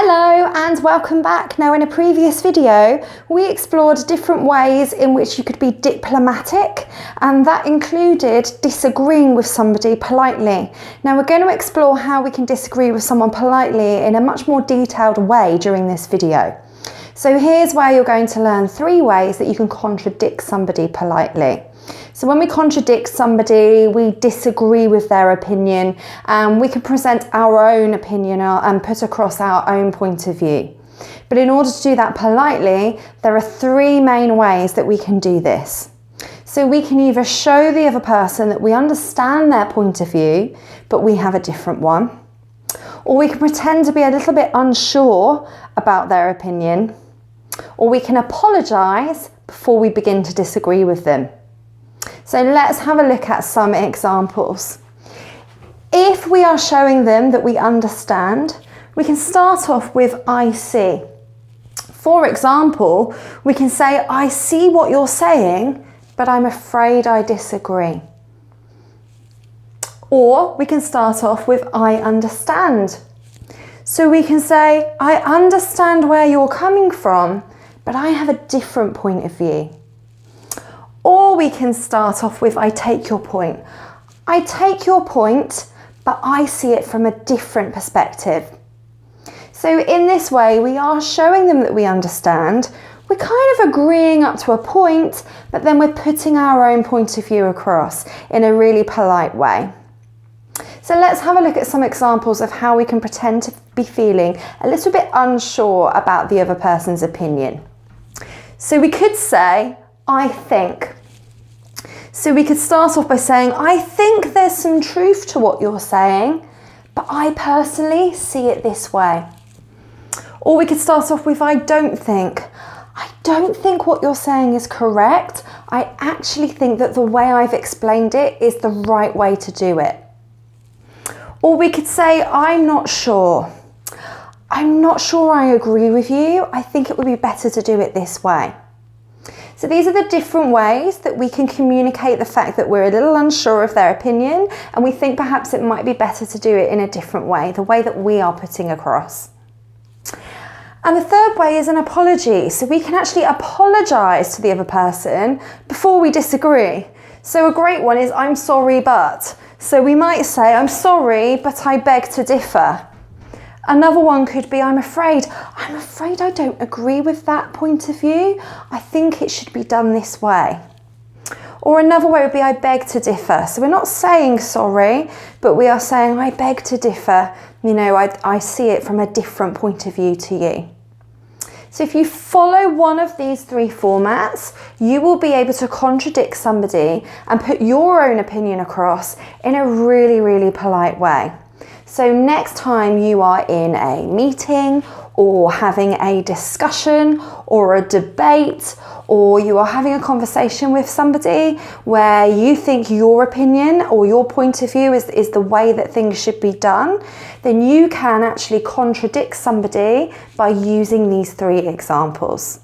Hello and welcome back. Now, in a previous video, we explored different ways in which you could be diplomatic, and that included disagreeing with somebody politely. Now, we're going to explore how we can disagree with someone politely in a much more detailed way during this video. So here's where you're going to learn 3 ways that you can contradict somebody politely. So when we contradict somebody, we disagree with their opinion, and we can present our own opinion and put across our own point of view. But in order to do that politely, there are 3 main ways that we can do this. So we can either show the other person that we understand their point of view, but we have a different one. Or we can pretend to be a little bit unsure about their opinion. Or we can apologise before we begin to disagree with them. So let's have a look at some examples. If we are showing them that we understand, we can start off with I see. For example, we can say, I see what you're saying, but I'm afraid I disagree. Or we can start off with I understand. So we can say, I understand where you're coming from, but I have a different point of view. Or we can start off with I take your point. I take your point, but I see it from a different perspective. So in this way, we are showing them that we understand. We're kind of agreeing up to a point, but then we're putting our own point of view across in a really polite way. So let's have a look at some examples of how we can pretend to be feeling a little bit unsure about the other person's opinion. So we could say, I think. So we could start off by saying, I think there's some truth to what you're saying, but I personally see it this way. Or we could start off with, I don't think. I don't think what you're saying is correct. I actually think that the way I've explained it is the right way to do it. Or we could say, I'm not sure. I'm not sure I agree with you. I think it would be better to do it this way. So these are the different ways that we can communicate the fact that we're a little unsure of their opinion, and we think perhaps it might be better to do it in a different way, the way that we are putting across. And the third way is an apology. So we can actually apologise to the other person before we disagree. So a great one is I'm sorry, but. So we might say, I'm sorry, but I beg to differ. Another one could be, I'm afraid I don't agree with that point of view. I think it should be done this way. Or another way would be, I beg to differ. So we're not saying sorry, but we are saying, I beg to differ. You know, I see it from a different point of view to you. So if you follow one of these 3 formats, you will be able to contradict somebody and put your own opinion across in a really, really polite way. So next time you are in a meeting or having a discussion or a debate, or you are having a conversation with somebody where you think your opinion or your point of view is the way that things should be done, then you can actually contradict somebody by using these 3 examples.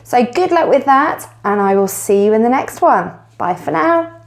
So good luck with that, and I will see you in the next one. Bye for now.